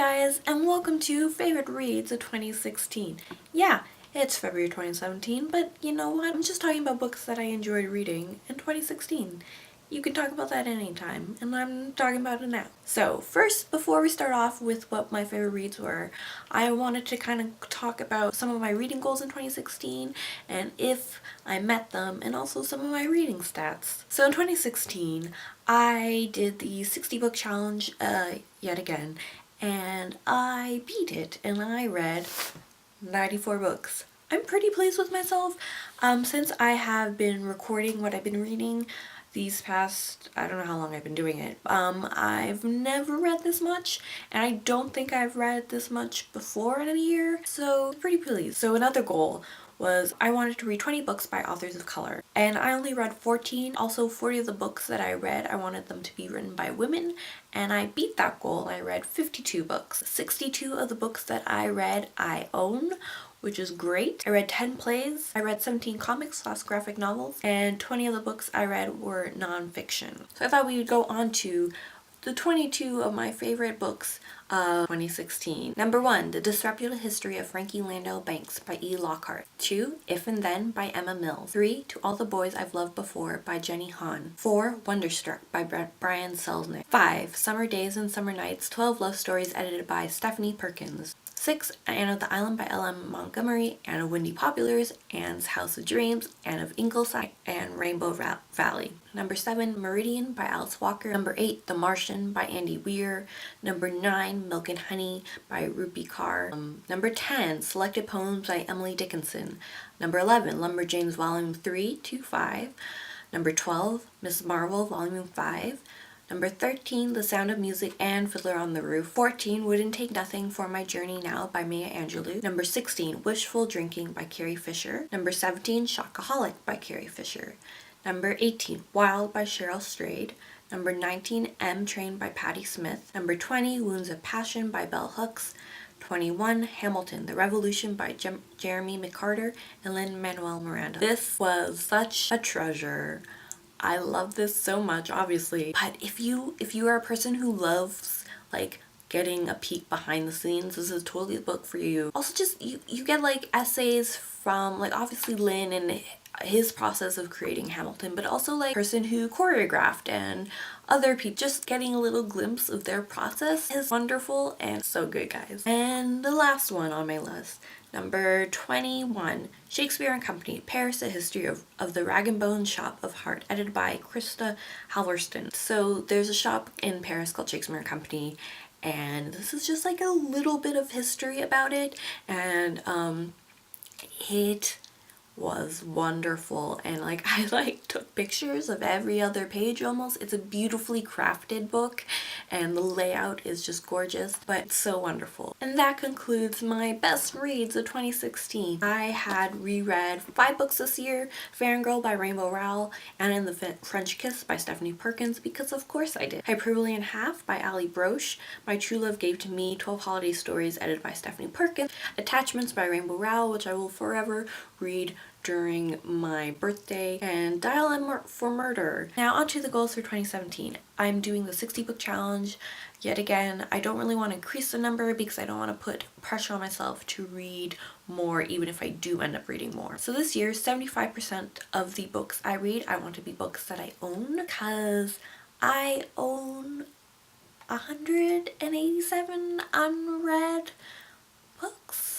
guys, and welcome to Favorite Reads of 2016. Yeah, it's February 2017, but you know what? I'm just talking about books that I enjoyed reading in 2016. You can talk about that anytime, and I'm talking about it now. So first, before we start off with what my favorite reads were, I wanted to kind of talk about some of my reading goals in 2016 and if I met them, and also some of my reading stats. So in 2016, I did the 60 book challenge yet again, and I beat it, and I read 94 books. I'm pretty pleased with myself. Since I have been recording what I've been reading these past, I don't know how long I've been doing it, I've never read this much, and I don't think I've read this much before in a year, so pretty pleased. So another goal was I wanted to read 20 books by authors of color, and I only read 14. Also, 40 of the books that I read, I wanted them to be written by women, and I beat that goal. I read 52 books. 62 of the books that I read I own, which is great. I read 10 plays, I read 17 comics / graphic novels, and 20 of the books I read were nonfiction. So I thought we would go on to the 22 of my favorite books of 2016. Number 1, The Disreputable History of Frankie Landau Banks by E. Lockhart. 2, If and Then by Emma Mills. 3, To All the Boys I've Loved Before by Jenny Han. 4, Wonderstruck by Brian Selznick. 5, Summer Days and Summer Nights, 12 Love Stories edited by Stephanie Perkins. 6, Anne of the Island by L.M. Montgomery, Anne of Windy Populars, Anne's House of Dreams, Anne of Ingleside, and Rainbow Valley. Number 7, Meridian by Alice Walker. Number 8, The Martian by Andy Weir. Number 9, Milk and Honey by Rupi Kaur. Number 10, Selected Poems by Emily Dickinson. Number 11, Lumberjanes Volume 3 to 5. Number 12, Miss Marvel Volume 5. Number 13, The Sound of Music and Fiddler on the Roof. 14, Wouldn't Take Nothing for My Journey Now by Maya Angelou. Number 16, Wishful Drinking by Carrie Fisher. Number 17, Shockaholic by Carrie Fisher. Number 18, Wild by Cheryl Strayed. Number 19, M Train by Patti Smith. Number 20, Wounds of Passion by Bell Hooks. 21, Hamilton, The Revolution by Jeremy McCarter and Lin-Manuel Miranda. This was such a treasure. I love this so much, obviously, but if you are a person who loves like getting a peek behind the scenes, this is totally the book for you. Also, just you get like essays from like obviously Lin and his process of creating Hamilton, but also like person who choreographed and other people, just getting a little glimpse of their process is wonderful and so good, guys. And the last one on my list, number 21, Shakespeare and Company, Paris, A History of the Rag and Bone Shop of Heart, edited by Krista Halvorston. So there's a shop in Paris called Shakespeare and Company, and this is just like a little bit of history about it, and it was wonderful, and like I like took pictures of every other page almost. It's a beautifully crafted book and the layout is just gorgeous, but it's so wonderful. And that concludes my best reads of 2016. I had reread 5 books this year: Fangirl by Rainbow Rowell, Anne and the French Kiss by Stephanie Perkins, because of course I did, Hyperbole in Half by Ali Broche, My True Love Gave to Me, 12 Holiday Stories edited by Stephanie Perkins, Attachments by Rainbow Rowell, which I will forever read during my birthday, and Dial M for Murder. Now onto the goals for 2017. I'm doing the 60 book challenge yet again. I don't really want to increase the number because I don't want to put pressure on myself to read more even if I do end up reading more. So this year, 75% of the books I read, I want to be books that I own, because I own 187 unread books.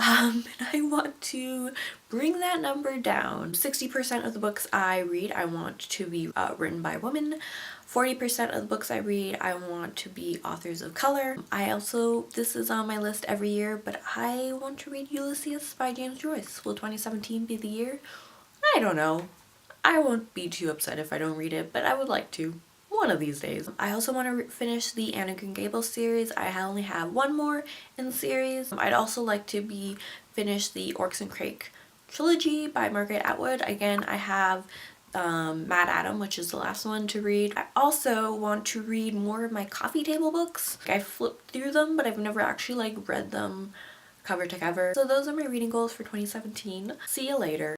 And I want to bring that number down. 60% of the books I read I want to be written by women. 40% of the books I read I want to be authors of color. I also, this is on my list every year, but I want to read Ulysses by James Joyce. Will 2017 be the year? I don't know. I won't be too upset if I don't read it, but I would like to. One of these days. I also want to finish the Anne of Green Gables series. I only have one more in the series. I'd also like to finish the Orcs and Crake trilogy by Margaret Atwood. Again, I have Mad Adam, which is the last one to read. I also want to read more of my coffee table books. I flipped through them, but I've never actually like read them cover to cover. So those are my reading goals for 2017. See you later.